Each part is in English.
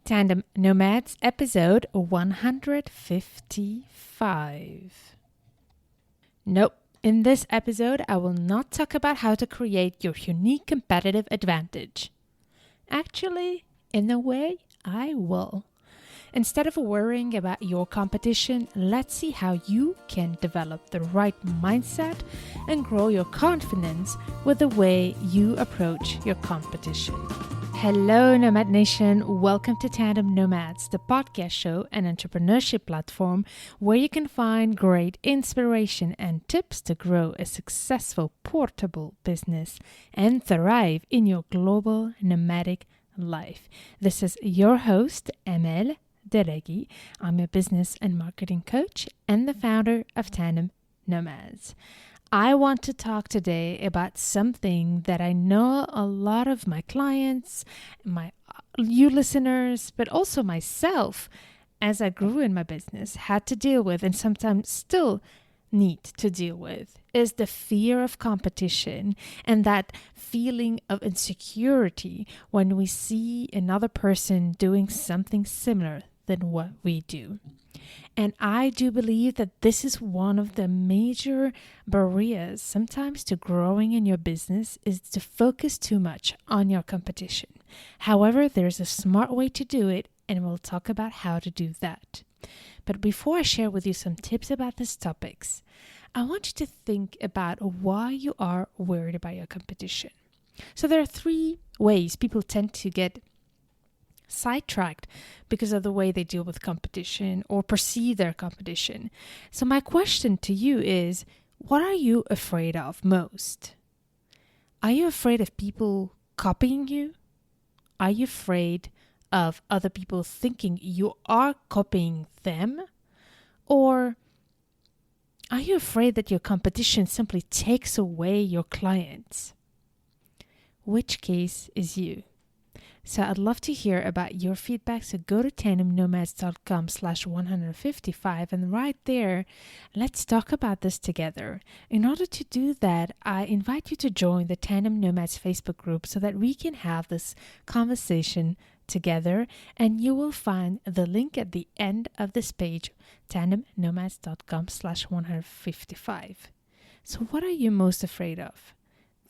Tandem Nomads, episode 155. Nope, in this episode, I will not talk about how to create your unique competitive advantage. Actually, in a way, I will. Instead of worrying about your competition, let's see how you can develop the right mindset and grow your confidence with the way you approach your competition. Hello, Nomad Nation. Welcome to Tandem Nomads, the podcast show and entrepreneurship platform where you can find great inspiration and tips to grow a successful portable business and thrive in your global nomadic life. This is your host, Emel Deregi. I'm a business and marketing coach and the founder of Tandem Nomads. I want to talk today about something that I know a lot of my clients, you listeners, but also myself, as I grew in my business, had to deal with and sometimes still need to deal with, is the fear of competition and that feeling of insecurity when we see another person doing something similar than what we do. And I do believe that this is one of the major barriers sometimes to growing in your business is to focus too much on your competition. However, there's a smart way to do it, and we'll talk about how to do that. But before I share with you some tips about these topics, I want you to think about why you are worried about your competition. So there are three ways people tend to get sidetracked because of the way they deal with competition or perceive their competition. So my question to you is, what are you afraid of most? Are you afraid of people copying you? Are you afraid of other people thinking you are copying them? Or are you afraid that your competition simply takes away your clients? Which case is you? So I'd love to hear about your feedback. So go to tandemnomads.com/155 and right there, let's talk about this together. In order to do that, I invite you to join the Tandem Nomads Facebook group so that we can have this conversation together. And you will find the link at the end of this page, tandemnomads.com/155. So what are you most afraid of?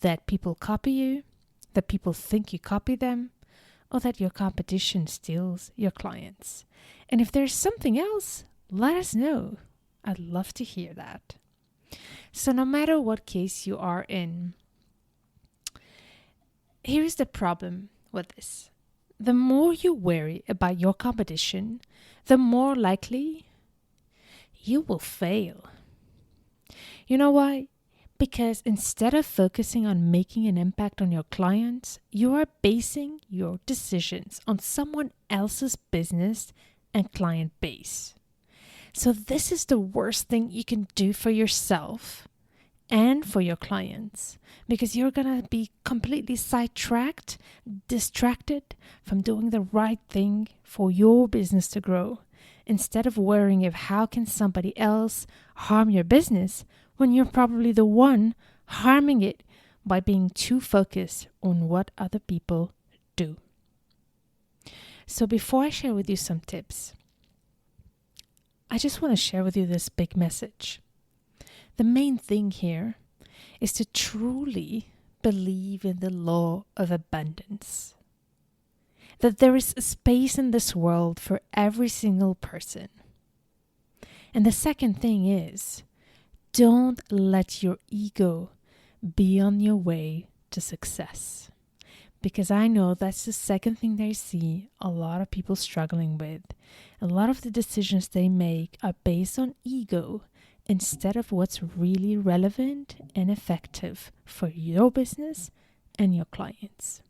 That people copy you? That people think you copy them? Or that your competition steals your clients? And if there's something else, let us know. I'd love to hear that. So no matter what case you are in, here's the problem with this. The more you worry about your competition, the more likely you will fail. You know why? Because instead of focusing on making an impact on your clients, you are basing your decisions on someone else's business and client base. So this is the worst thing you can do for yourself and for your clients, because you're going to be completely sidetracked, distracted from doing the right thing for your business to grow, instead of worrying if how can somebody else harm your business when you're probably the one harming it by being too focused on what other people do. So before I share with you some tips, I just want to share with you this big message. The main thing here is to truly believe in the law of abundance. That there is a space in this world for every single person. And the second thing is, don't let your ego be on your way to success. Because I know that's the second thing they see a lot of people struggling with. A lot of the decisions they make are based on ego instead of what's really relevant and effective for your business and your clients.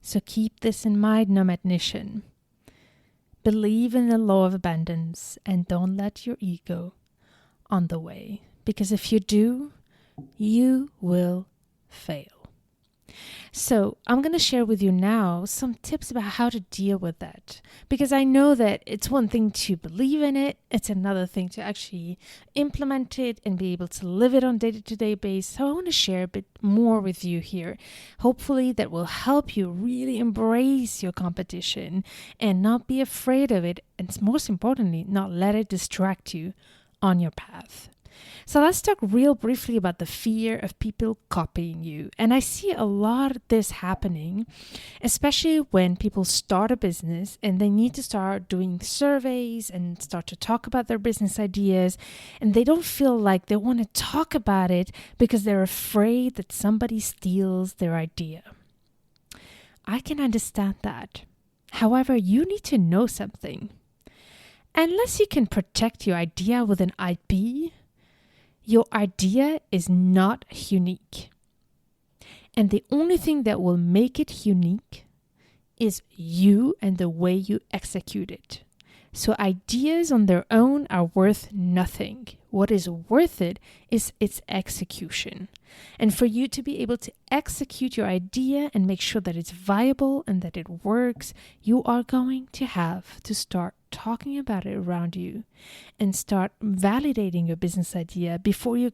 So keep this in mind, Nomad Nation. Believe in the law of abundance and don't let your ego on the way, because if you do, you will fail. So I'm going to share with you now some tips about how to deal with that. Because I know that it's one thing to believe in it, it's another thing to actually implement it and be able to live it on day-to-day basis. So I want to share a bit more with you here. Hopefully that will help you really embrace your competition and not be afraid of it. And most importantly, not let it distract you on your path. So let's talk real briefly about the fear of people copying you. And I see a lot of this happening, especially when people start a business and they need to start doing surveys and start to talk about their business ideas. And they don't feel like they want to talk about it because they're afraid that somebody steals their idea. I can understand that. However, you need to know something. Unless you can protect your idea with an IP, your idea is not unique. And the only thing that will make it unique is you and the way you execute it. So ideas on their own are worth nothing. What is worth it is its execution. And for you to be able to execute your idea and make sure that it's viable and that it works, you are going to have to start talking about it around you and start validating your business idea before you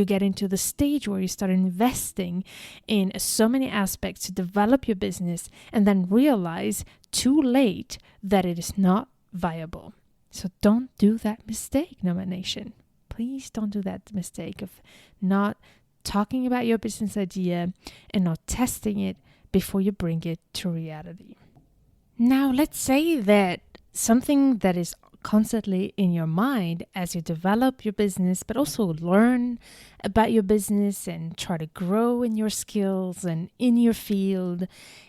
get into the stage where you start investing in so many aspects to develop your business and then realize too late that it is not viable. So don't do that mistake, Nomad Nation. Please don't do that mistake of not talking about your business idea and not testing it before you bring it to reality. Now, let's say that something that is constantly in your mind as you develop your business, but also learn about your business and try to grow in your skills and in your field,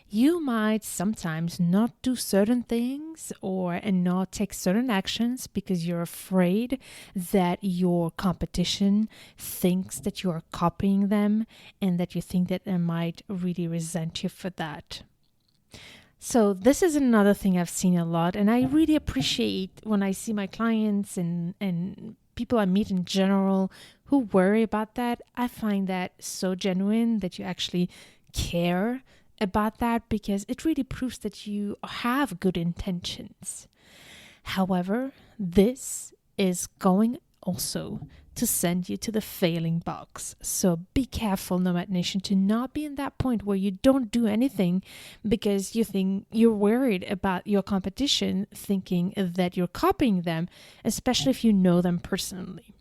you might sometimes not do certain things and not take certain actions because you're afraid that your competition thinks that you are copying them and that you think that they might really resent you for that. So this is another thing I've seen a lot, and I really appreciate when I see my clients and people I meet in general who worry about that. I find that so genuine that you actually care about that because it really proves that you have good intentions. However, this is going also to send you to the failing box. So be careful, Nomad Nation, to not be in that point where you don't do anything because you think you're worried about your competition, thinking that you're copying them, especially if you know them personally.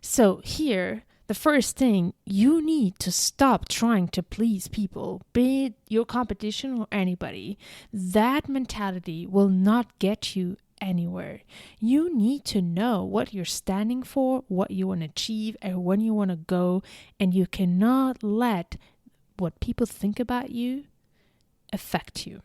So here, the first thing, you need to stop trying to please people, be it your competition or anybody. That mentality will not get you anywhere. You need to know what you're standing for, what you want to achieve, and when you want to go, and you cannot let what people think about you affect you.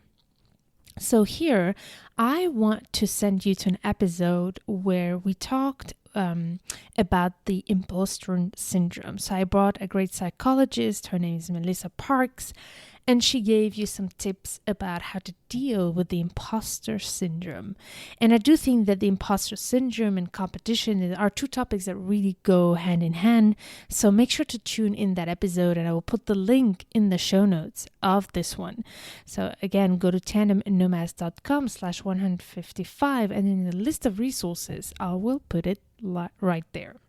So here, I want to send you to an episode where we talked about the imposter syndrome. So I brought a great psychologist, her name is Melissa Parks, and she gave you some tips about how to deal with the imposter syndrome. And I do think that the imposter syndrome and competition are two topics that really go hand in hand. So make sure to tune in that episode, and I will put the link in the show notes of this one. So again, go to tandemnomads.com/155, and in the list of resources, I will put it right there.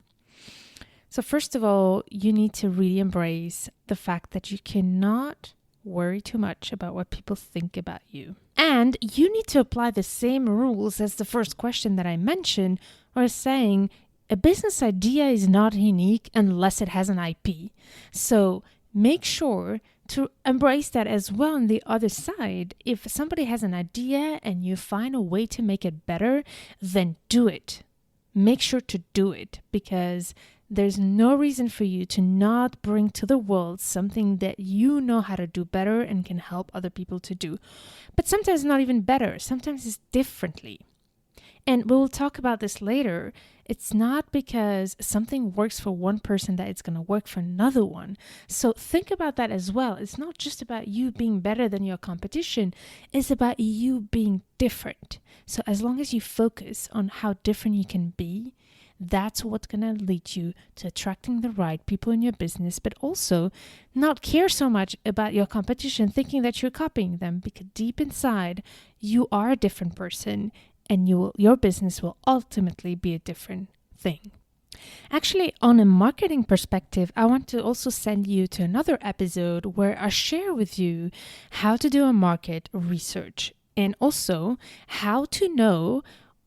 So first of all, you need to really embrace the fact that you cannot worry too much about what people think about you. And you need to apply the same rules as the first question that I mentioned, or saying a business idea is not unique unless it has an IP. So make sure to embrace that as well on the other side. If somebody has an idea and you find a way to make it better, then do it. Make sure to do it, because there's no reason for you to not bring to the world something that you know how to do better and can help other people to do. But sometimes not even better. Sometimes it's differently. And we'll talk about this later. It's not because something works for one person that it's going to work for another one. So think about that as well. It's not just about you being better than your competition. It's about you being different. So as long as you focus on how different you can be, That's what's going to lead you to attracting the right people in your business, but also not care so much about your competition, thinking that you're copying them, because deep inside, you are a different person and your business will ultimately be a different thing. Actually, on a marketing perspective, I want to also send you to another episode where I share with you how to do a market research and also how to know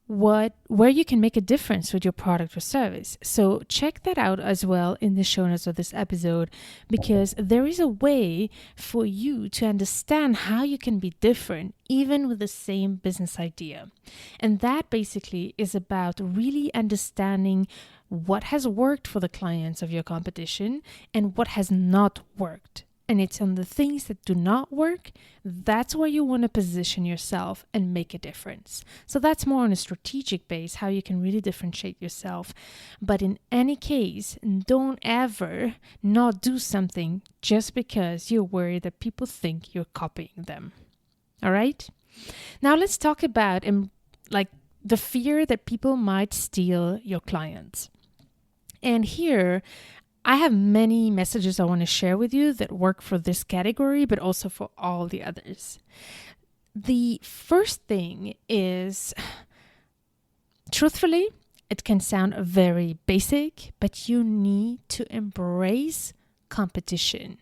where you can make a difference with your product or service. So check that out as well in the show notes of this episode, because there is a way for you to understand how you can be different even with the same business idea. And that basically is about really understanding what has worked for the clients of your competition and what has not worked. And it's on the things that do not work, that's where you want to position yourself and make a difference. So that's more on a strategic base, how you can really differentiate yourself. But in any case, don't ever not do something just because you're worried that people think you're copying them. All right? Now let's talk about the fear that people might steal your clients. And here, I have many messages I want to share with you that work for this category, but also for all the others. The first thing is, truthfully, it can sound very basic, but you need to embrace competition.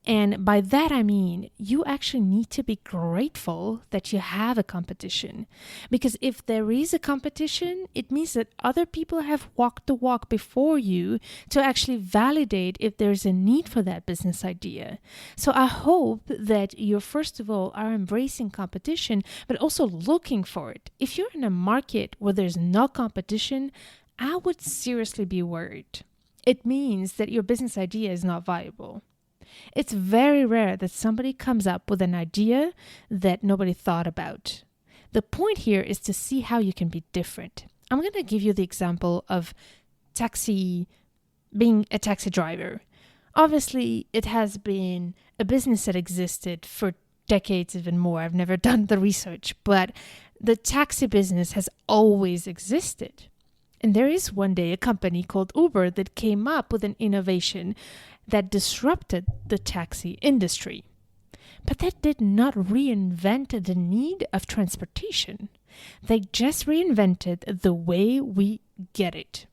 And by that, I mean, you actually need to be grateful that you have a competition. Because if there is a competition, it means that other people have walked the walk before you to actually validate if there's a need for that business idea. So I hope that you, first of all, are embracing competition, but also looking for it. If you're in a market where there's no competition, I would seriously be worried. It means that your business idea is not viable. It's very rare that somebody comes up with an idea that nobody thought about. The point here is to see how you can be different. I'm going to give you the example of being a taxi driver. Obviously, it has been a business that existed for decades, even more. I've never done the research, but the taxi business has always existed. And there is one day a company called Uber that came up with an innovation that disrupted the taxi industry. But that did not reinvent the need of transportation. They just reinvented the way we get it.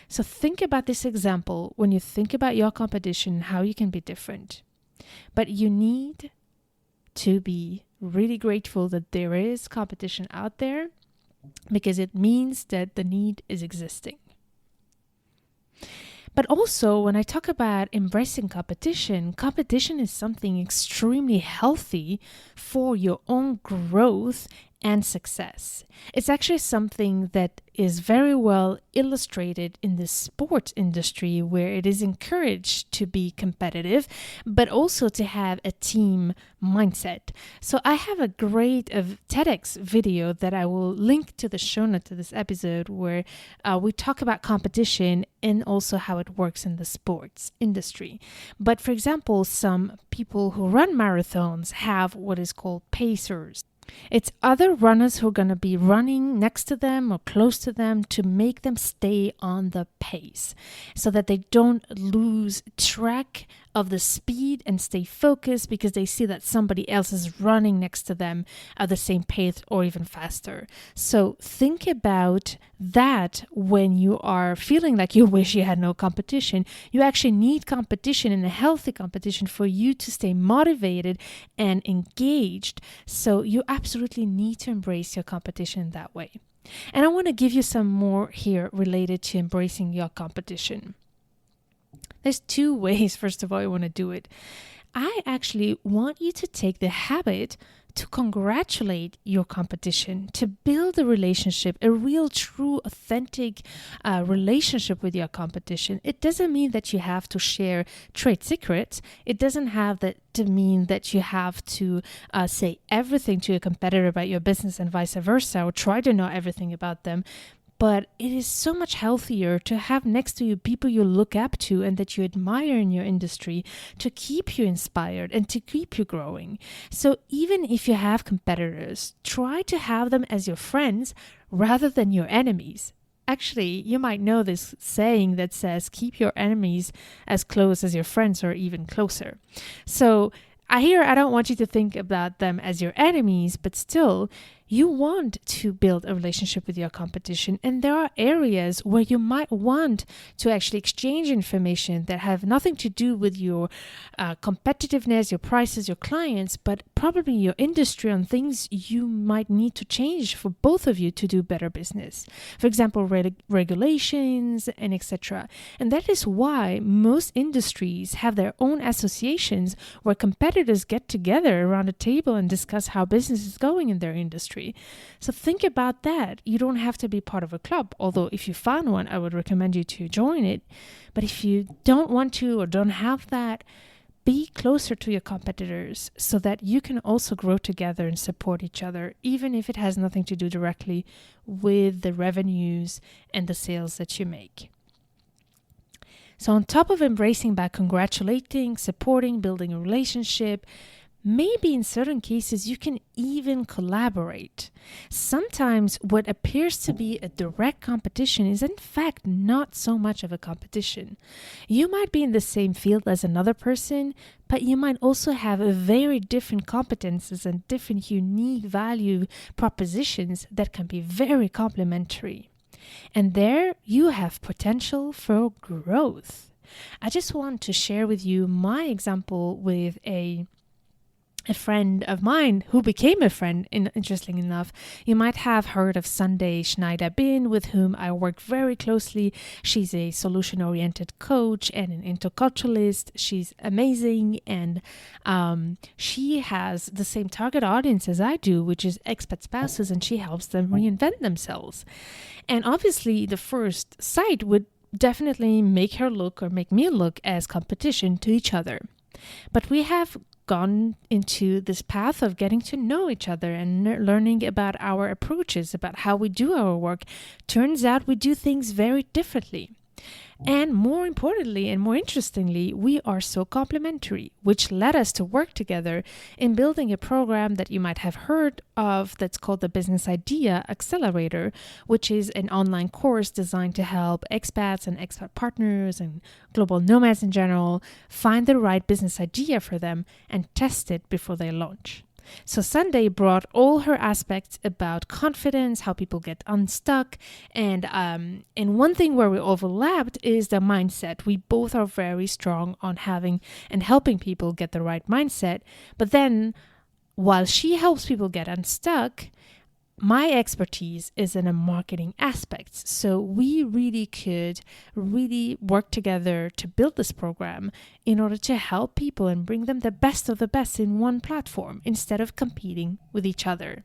So think about this example when you think about your competition, how you can be different. But you need to be really grateful that there is competition out there, because it means that the need is existing. But also, when I talk about embracing competition is something extremely healthy for your own growth and success. It's actually something that is very well illustrated in the sports industry, where it is encouraged to be competitive, but also to have a team mindset. So I have a great TEDx video that I will link to the show note to this episode, where we talk about competition and also how it works in the sports industry. But for example, some people who run marathons have what is called pacers. It's other runners who are going to be running next to them or close to them to make them stay on the pace so that they don't lose track of the speed and stay focused because they see that somebody else is running next to them at the same pace or even faster. So think about that when you are feeling like you wish you had no competition. You actually need competition, and a healthy competition, for you to stay motivated and engaged. So you absolutely need to embrace your competition that way. And I want to give you some more here related to embracing your competition. There's two ways, first of all, you want to do it. I actually want you to take the habit to congratulate your competition, to build a relationship, a real, true, authentic relationship with your competition. It doesn't mean that you have to share trade secrets. It doesn't have to mean that you have to say everything to your competitor about your business and vice versa, or try to know everything about them. But it is so much healthier to have next to you people you look up to and that you admire in your industry, to keep you inspired and to keep you growing. So even if you have competitors, try to have them as your friends rather than your enemies. Actually, you might know this saying that says, keep your enemies as close as your friends or even closer. So I don't want you to think about them as your enemies, but still, you want to build a relationship with your competition. And there are areas where you might want to actually exchange information that have nothing to do with your competitiveness, your prices, your clients, but probably your industry, on things you might need to change for both of you to do better business. For example, regulations and etc. And that is why most industries have their own associations where competitors get together around a table and discuss how business is going in their industry. So think about that. You don't have to be part of a club, although if you found one, I would recommend you to join it. But if you don't want to or don't have that, be closer to your competitors so that you can also grow together and support each other, even if it has nothing to do directly with the revenues and the sales that you make. So on top of embracing by congratulating, supporting, building a relationship, maybe in certain cases you can even collaborate. Sometimes what appears to be a direct competition is in fact not so much of a competition. You might be in the same field as another person, but you might also have a very different competences and different unique value propositions that can be very complementary. And there you have potential for growth. I just want to share with you my example with a friend of mine who became a friend, interestingly enough. You might have heard of Sunday Schneider-Bin, with whom I work very closely. She's a solution-oriented coach and an interculturalist. She's amazing, and she has the same target audience as I do, which is expat spouses, and she helps them reinvent themselves. And obviously, the first sight would definitely make her look or make me look as competition to each other. But we have gone into this path of getting to know each other and learning about our approaches, about how we do our work. Turns out we do things very differently. And more importantly and more interestingly, we are so complementary, which led us to work together in building a program that you might have heard of that's called the Business Idea Accelerator, which is an online course designed to help expats and expat partners and global nomads in general find the right business idea for them and test it before they launch. So Sunday brought all her aspects about confidence, how people get unstuck, and one thing where we overlapped is the mindset. We both are very strong on having and helping people get the right mindset. But then, while she helps people get unstuck, my expertise is in the marketing aspects. So we really could work together to build this program in order to help people and bring them the best of the best in one platform instead of competing with each other.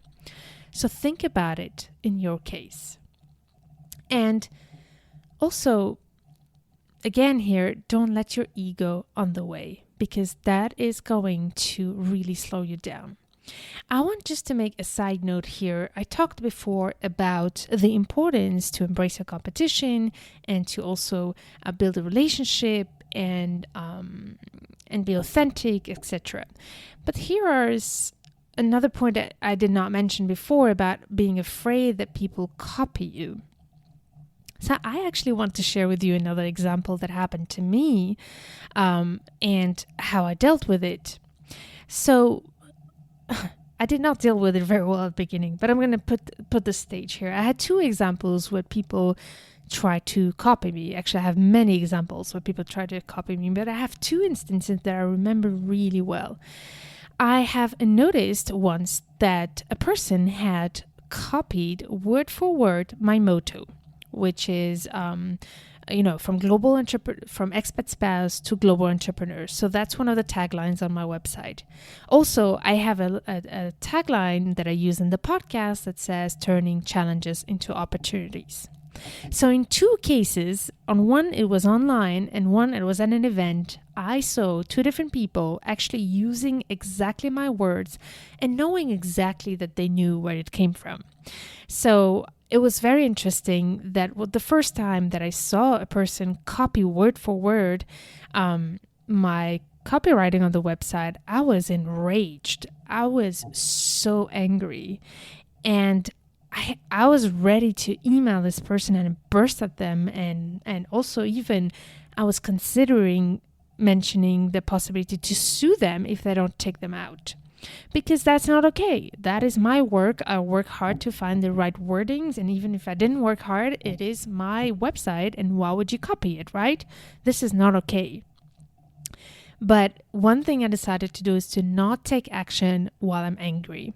So think about it in your case. And also, again here, don't let your ego on the way, because that is going to really slow you down. I want just to make a side note here. I talked before about the importance to embrace your competition and to also build a relationship and be authentic, etc. But here is another point that I did not mention before about being afraid that people copy you. So I actually want to share with you another example that happened to me and how I dealt with it. So I did not deal with it very well at the beginning, but I'm going to put the stage here. I had two examples where people try to copy me. Actually, I have many examples where people try to copy me, but I have two instances that I remember really well. I have noticed once that a person had copied word for word my motto, which is from from expat spouse to global entrepreneurs. So that's one of the taglines on my website. Also, I have a tagline that I use in the podcast that says turning challenges into opportunities. So in two cases, on one it was online and one it was at an event, I saw two different people actually using exactly my words and knowing exactly that they knew where it came from. So it was very interesting that the first time that I saw a person copy word for word my copywriting on the website, I was enraged. I was so angry. And I was ready to email this person and burst at them, and also even I was considering mentioning the possibility to sue them if they don't take them out. Because that's not okay. That is my work. I work hard to find the right wordings, and even if I didn't work hard, it is my website, and why would you copy it, right? This is not okay. But one thing I decided to do is to not take action while I'm angry.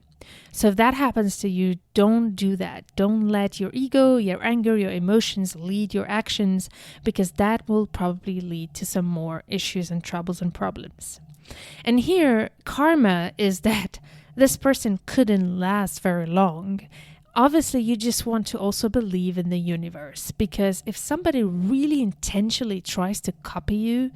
So if that happens to you, don't do that. Don't let your ego, your anger, your emotions lead your actions, because that will probably lead to some more issues and troubles and problems. And here, karma is that this person couldn't last very long. Obviously, you just want to also believe in the universe, because if somebody really intentionally tries to copy you,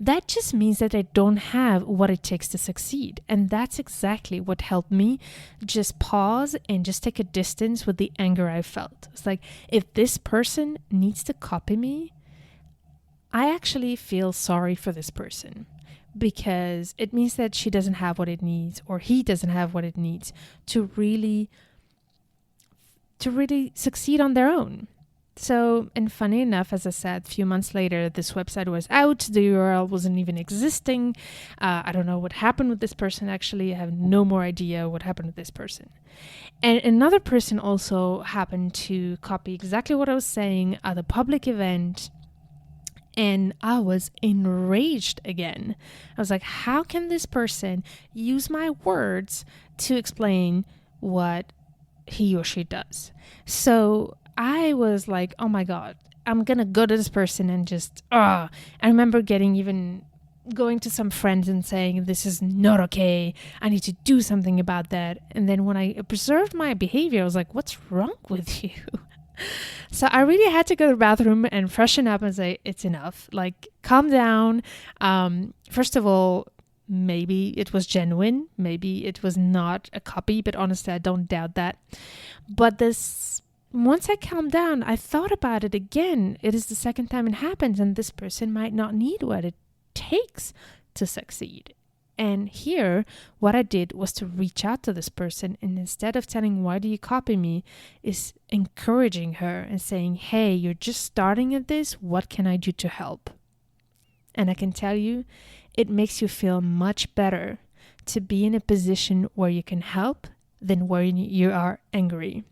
that just means that they don't have what it takes to succeed. And that's exactly what helped me just pause and just take a distance with the anger I felt. It's like, if this person needs to copy me, I actually feel sorry for this person, because it means that she doesn't have what it needs, or he doesn't have what it needs to really succeed on their own. So, and funny enough, as I said, a few months later, this website was out. The URL wasn't even existing. I don't know what happened with this person. Actually, I have no more idea what happened with this person. And another person also happened to copy exactly what I was saying at a public event. And I was enraged again. I was like, how can this person use my words to explain what he or she does? So I was like, oh my God, I'm going to go to this person and just, I remember going to some friends and saying, this is not okay. I need to do something about that. And then when I observed my behavior, I was like, what's wrong with you? So I really had to go to the bathroom and freshen up and say, it's enough. Like, calm down. First of all, maybe it was genuine. Maybe it was not a copy, but honestly, I don't doubt that. But once I calmed down, I thought about it again. It is the second time it happens, and this person might not need what it takes to succeed. And here, what I did was to reach out to this person, and instead of telling, why do you copy me, is encouraging her and saying, hey, you're just starting at this. What can I do to help? And I can tell you, it makes you feel much better to be in a position where you can help than where you are angry.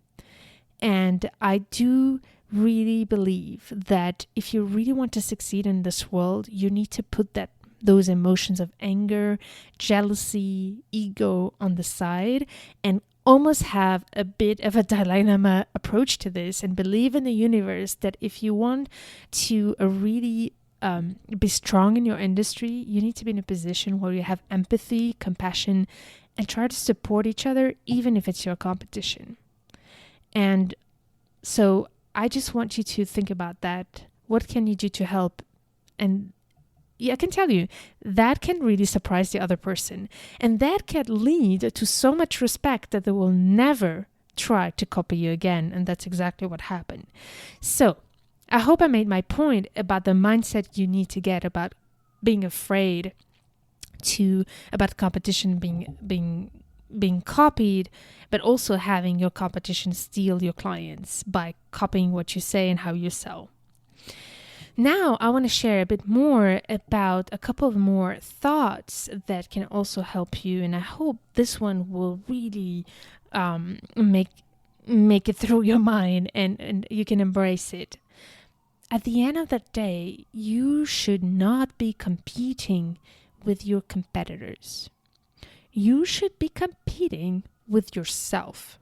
And I do really believe that if you really want to succeed in this world, you need to put those emotions of anger, jealousy, ego on the side, and almost have a bit of a Dalai Lama approach to this, and believe in the universe that if you want to really be strong in your industry, you need to be in a position where you have empathy, compassion, and try to support each other, even if it's your competition. And so I just want you to think about that. What can you do to help? And I can tell you, that can really surprise the other person. And that can lead to so much respect that they will never try to copy you again. And that's exactly what happened. So I hope I made my point about the mindset you need to get about being afraid about competition being copied, but also having your competition steal your clients by copying what you say and how you sell. Now, I want to share a bit more about a couple of more thoughts that can also help you. And I hope this one will really make it through your mind and you can embrace it. At the end of the day, you should not be competing with your competitors. You should be competing with yourself.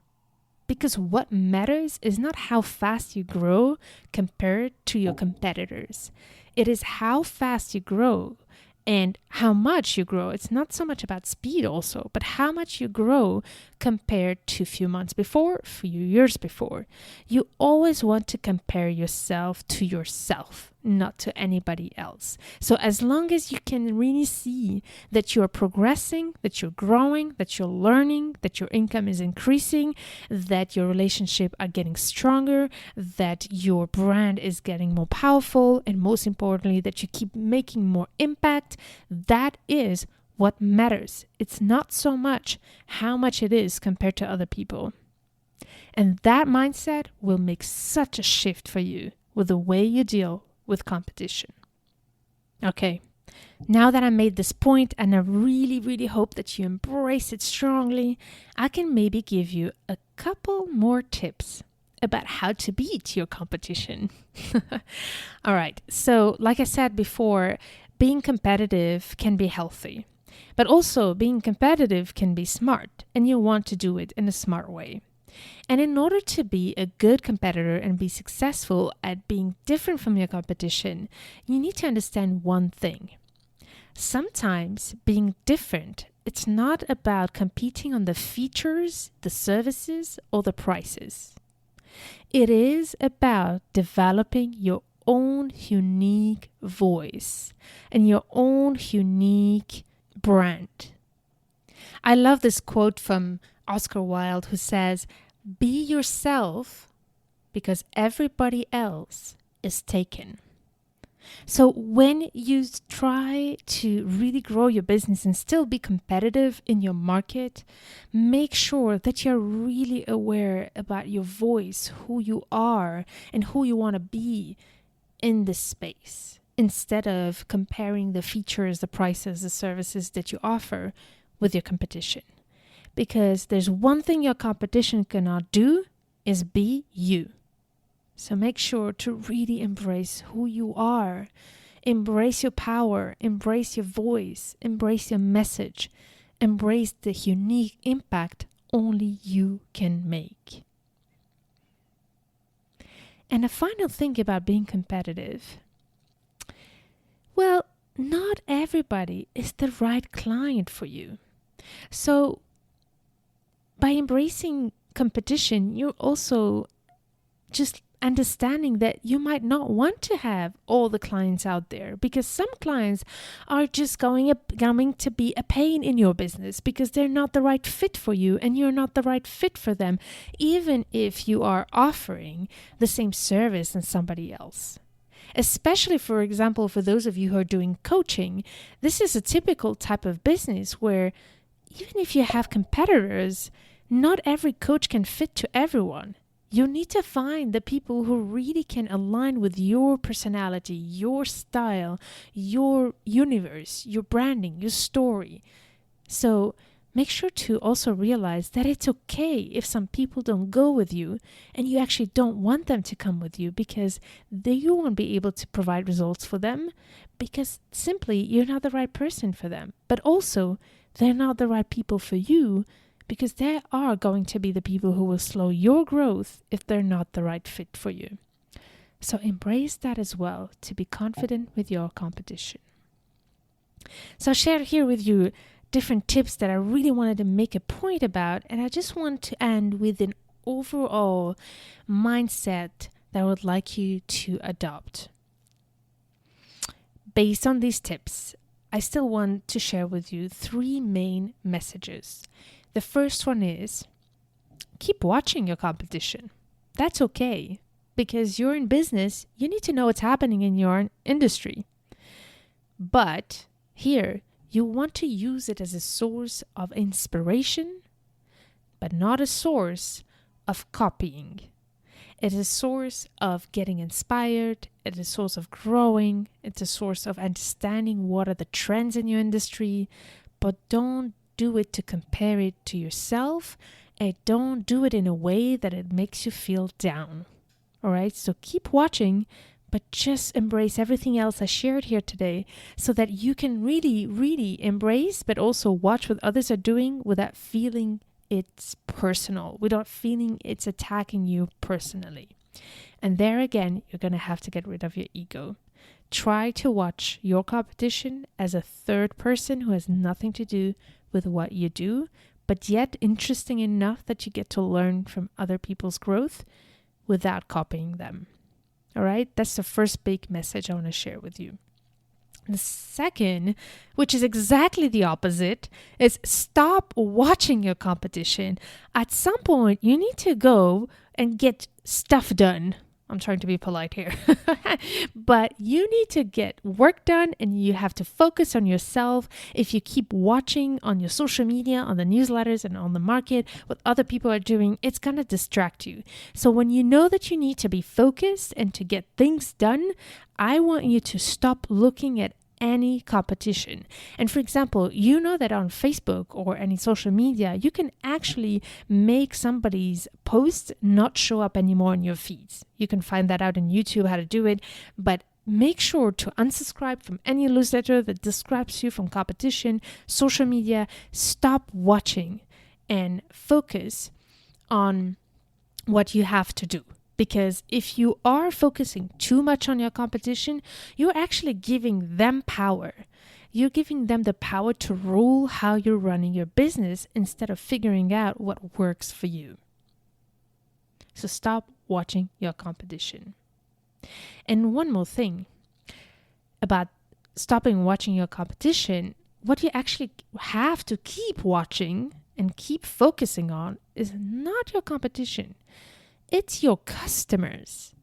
Because what matters is not how fast you grow compared to your competitors. It is how fast you grow and how much you grow. It's not so much about speed also, but how much you grow compared to a few months before, a few years before. You always want to compare yourself to yourself, not to anybody else. So as long as you can really see that you're progressing, that you're growing, that you're learning, that your income is increasing, that your relationship are getting stronger, that your brand is getting more powerful, and most importantly, that you keep making more impact, that is what matters. It's not so much how much it is compared to other people. And that mindset will make such a shift for you with the way you deal with competition. Okay, now that I made this point and I really, really hope that you embrace it strongly, I can maybe give you a couple more tips about how to beat your competition. All right, so like I said before, being competitive can be healthy, but also being competitive can be smart, and you want to do it in a smart way. And in order to be a good competitor and be successful at being different from your competition, you need to understand one thing. Sometimes being different, it's not about competing on the features, the services, or the prices. It is about developing your own unique voice and your own unique brand. I love this quote from Oscar Wilde, who says, "Be yourself because everybody else is taken." So when you try to really grow your business and still be competitive in your market, make sure that you're really aware about your voice, who you are, and who you want to be in this space, instead of comparing the features, the prices, the services that you offer with your competition. Because there's one thing your competition cannot do is be you. So make sure to really embrace who you are. Embrace your power, embrace your voice, embrace your message, embrace the unique impact only you can make. And a final thing about being competitive. Well, not everybody is the right client for you. So by embracing competition, you're also just understanding that you might not want to have all the clients out there, because some clients are just going to be a pain in your business because they're not the right fit for you and you're not the right fit for them, even if you are offering the same service as somebody else. Especially, for example, for those of you who are doing coaching, this is a typical type of business where even if you have competitors, not every coach can fit to everyone. You need to find the people who really can align with your personality, your style, your universe, your branding, your story. So make sure to also realize that it's okay if some people don't go with you and you actually don't want them to come with you, because you won't be able to provide results for them because simply you're not the right person for them. But also they're not the right people for you, because they are going to be the people who will slow your growth if they're not the right fit for you. So embrace that as well, to be confident with your competition. So I shared here with you different tips that I really wanted to make a point about, and I just want to end with an overall mindset that I would like you to adopt. Based on these tips, I still want to share with you 3 main messages. The first one is, keep watching your competition. That's okay, because you're in business, you need to know what's happening in your industry. But here, you want to use it as a source of inspiration, but not a source of copying. It's a source of getting inspired. It's a source of growing. It's a source of understanding what are the trends in your industry, but don't do it to compare it to yourself, and don't do it in a way that it makes you feel down. All right, so keep watching, but just embrace everything else I shared here today so that you can really, really embrace, but also watch what others are doing without feeling it's personal, without feeling it's attacking you personally. And there again, you're going to have to get rid of your ego. Try to watch your competition as a third person who has nothing to do with what you do, but yet interesting enough that you get to learn from other people's growth without copying them. All right, that's the first big message I want to share with you. The second, which is exactly the opposite, is stop watching your competition. At some point, you need to go and get stuff done. I'm trying to be polite here. But you need to get work done and you have to focus on yourself. If you keep watching on your social media, on the newsletters and on the market, what other people are doing, it's going to distract you. So when you know that you need to be focused and to get things done, I want you to stop looking at any competition. And for example, you know that on Facebook or any social media, you can actually make somebody's post not show up anymore in your feeds. You can find that out on YouTube how to do it, but make sure to unsubscribe from any newsletter that distracts you from competition, social media. Stop watching and focus on what you have to do. Because if you are focusing too much on your competition, you're actually giving them power. You're giving them the power to rule how you're running your business instead of figuring out what works for you. So stop watching your competition. And one more thing about stopping watching your competition, what you actually have to keep watching and keep focusing on is not your competition. It's your customers.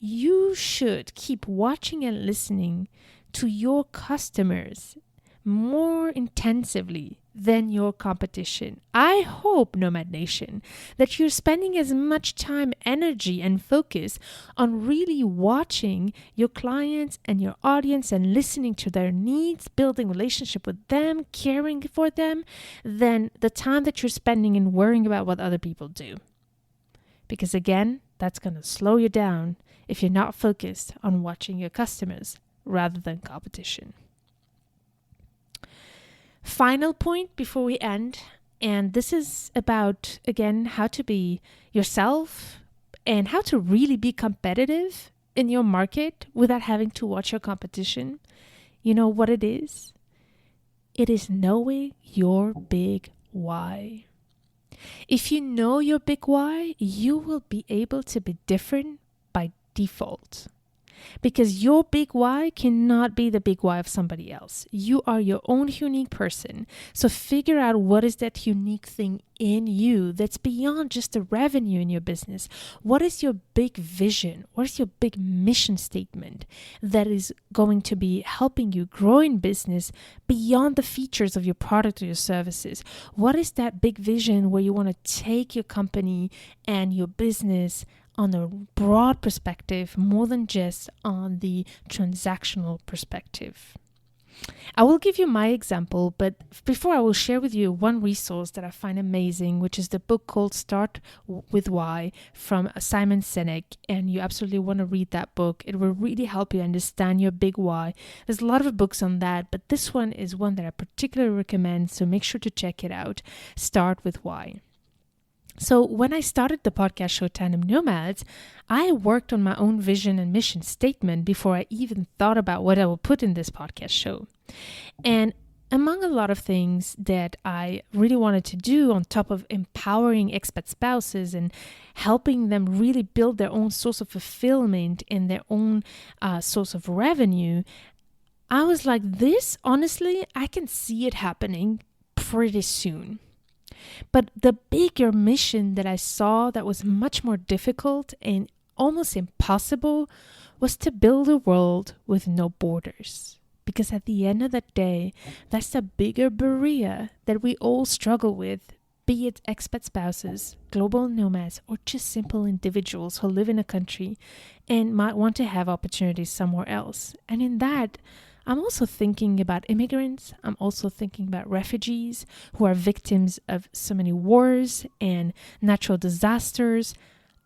You should keep watching and listening to your customers more intensively than your competition. I hope, Nomad Nation, that you're spending as much time, energy, and focus on really watching your clients and your audience and listening to their needs, building relationship with them, caring for them, than the time that you're spending in worrying about what other people do. Because again, that's going to slow you down if you're not focused on watching your customers rather than competition. Final point before we end, and this is about, again, how to be yourself and how to really be competitive in your market without having to watch your competition. You know what it is? It is knowing your big why. If you know your big why, you will be able to be different by default. Because your big why cannot be the big why of somebody else. You are your own unique person. So figure out what is that unique thing in you that's beyond just the revenue in your business. What is your big vision? What is your big mission statement that is going to be helping you grow in business beyond the features of your product or your services? What is that big vision where you want to take your company and your business on a broad perspective, more than just on the transactional perspective? I will give you my example, but before I will share with you one resource that I find amazing, which is the book called Start with Why from Simon Sinek. And you absolutely want to read that book. It will really help you understand your big why. There's a lot of books on that, but this one is one that I particularly recommend. So make sure to check it out. Start with Why. So when I started the podcast show Tandem Nomads, I worked on my own vision and mission statement before I even thought about what I would put in this podcast show. And among a lot of things that I really wanted to do, on top of empowering expat spouses and helping them really build their own source of fulfillment and their own source of revenue, I was like, this, honestly, I can see it happening pretty soon. But the bigger mission that I saw that was much more difficult and almost impossible was to build a world with no borders. Because at the end of the day, that's the bigger barrier that we all struggle with, be it expat spouses, global nomads, or just simple individuals who live in a country and might want to have opportunities somewhere else. And in that, I'm also thinking about immigrants. I'm also thinking about refugees who are victims of so many wars and natural disasters.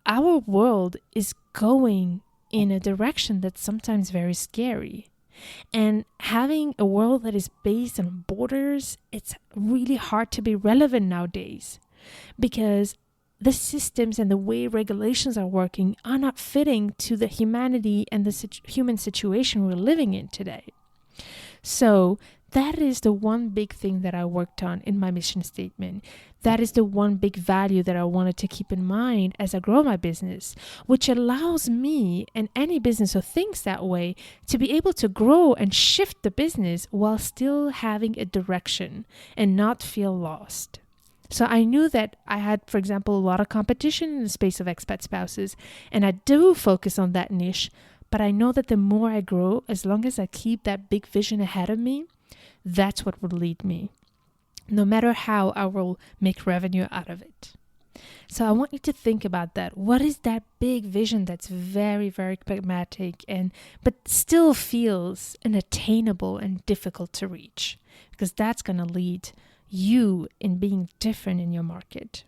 Our world is going in a direction that's sometimes very scary. And having a world that is based on borders, it's really hard to be relevant nowadays because the systems and the way regulations are working are not fitting to the humanity and the human situation we're living in today. So that is the one big thing that I worked on in my mission statement. That is the one big value that I wanted to keep in mind as I grow my business, which allows me and any business who thinks that way to be able to grow and shift the business while still having a direction and not feel lost. So I knew that I had, for example, a lot of competition in the space of expat spouses, and I do focus on that niche, but I know that the more I grow, as long as I keep that big vision ahead of me, that's what will lead me. No matter how I will make revenue out of it. So I want you to think about that. What is that big vision that's very, very pragmatic but still feels unattainable and difficult to reach? Because that's going to lead you in being different in your market.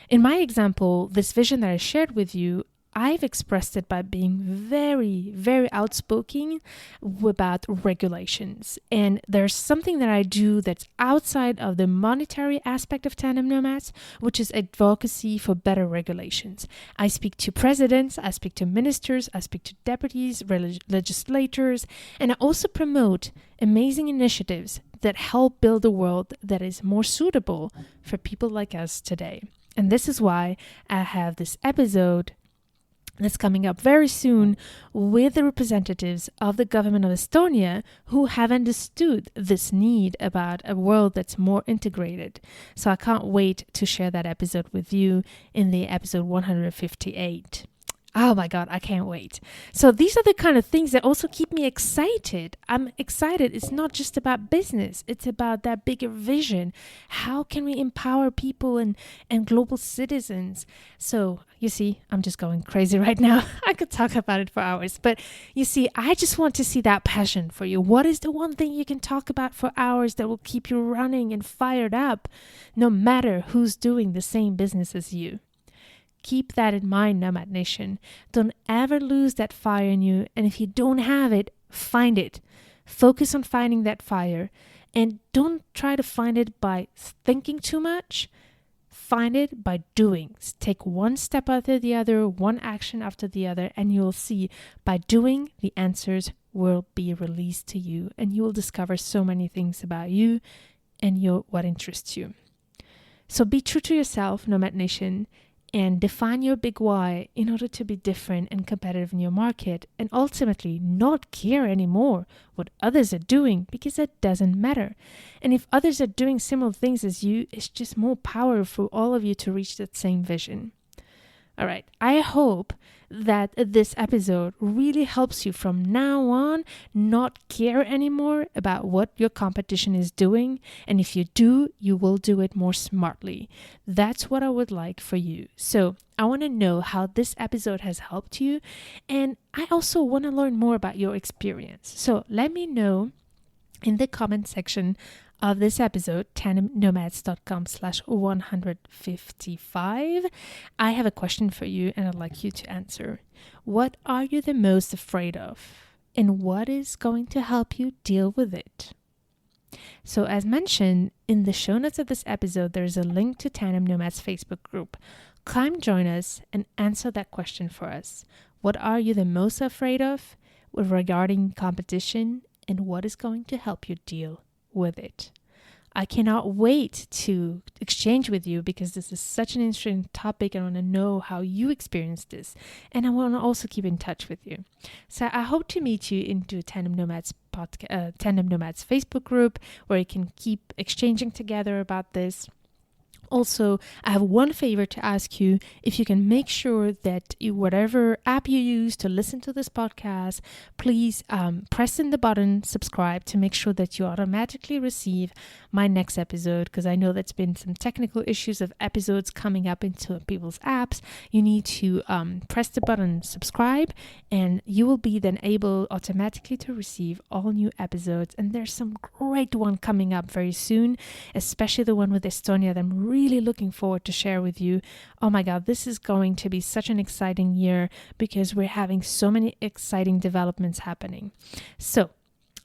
In my example, this vision that I shared with you, I've expressed it by being very, very outspoken about regulations. And there's something that I do that's outside of the monetary aspect of tandem nomads, which is advocacy for better regulations. I speak to presidents, I speak to ministers, I speak to deputies, legislators, and I also promote amazing initiatives that help build a world that is more suitable for people like us today. And this is why I have this episode that's coming up very soon with the representatives of the government of Estonia who have understood this need about a world that's more integrated. So I can't wait to share that episode with you in the episode 158. Oh my God, I can't wait. So these are the kind of things that also keep me excited. I'm excited. It's not just about business. It's about that bigger vision. How can we empower people and global citizens? So you see, I'm just going crazy right now. I could talk about it for hours. But you see, I just want to see that passion for you. What is the one thing you can talk about for hours that will keep you running and fired up, no matter who's doing the same business as you? Keep that in mind, Nomad Nation. Don't ever lose that fire in you. And if you don't have it, find it. Focus on finding that fire. And don't try to find it by thinking too much. Find it by doing. Take one step after the other, one action after the other, and you'll see by doing, the answers will be released to you. And you will discover so many things about you and what interests you. So be true to yourself, Nomad Nation, and define your big why in order to be different and competitive in your market, and ultimately not care anymore what others are doing, because that doesn't matter. And if others are doing similar things as you, it's just more power for all of you to reach that same vision. All right, I hope that this episode really helps you from now on not care anymore about what your competition is doing. And if you do, you will do it more smartly. That's what I would like for you. So I want to know how this episode has helped you. And I also want to learn more about your experience. So let me know in the comment section of this episode, tandemnomads.com/155. I have a question for you and I'd like you to answer. What are you the most afraid of? And what is going to help you deal with it? So as mentioned, in the show notes of this episode, there's a link to Tandem Nomads Facebook group. Come join us and answer that question for us. What are you the most afraid of regarding competition, and what is going to help you deal with it? I cannot wait to exchange with you because this is such an interesting topic. I want to know how you experience this, and I want to also keep in touch with you. So I hope to meet you into Tandem Nomads Tandem Nomads Facebook group, where you can keep exchanging together about this. Also, I have one favor to ask you. If you can make sure that whatever app you use to listen to this podcast, please press in the button subscribe to make sure that you automatically receive my next episode, because I know that's been some technical issues of episodes coming up into people's apps. You need to press the button subscribe, and you will be then able automatically to receive all new episodes. And there's some great one coming up very soon, especially the one with Estonia that I'm really looking forward to share with you. Oh my God, this is going to be such an exciting year because we're having so many exciting developments happening. So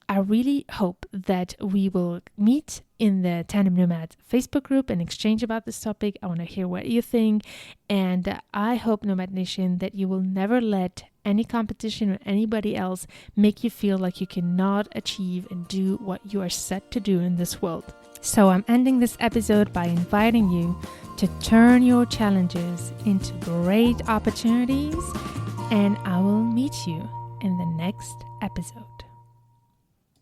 I really hope that we will meet in the Tandem Nomads Facebook group and exchange about this topic. I want to hear what you think. And I hope, Nomad Nation, that you will never let any competition or anybody else make you feel like you cannot achieve and do what you are set to do in this world. So I'm ending this episode by inviting you to turn your challenges into great opportunities, and I will meet you in the next episode.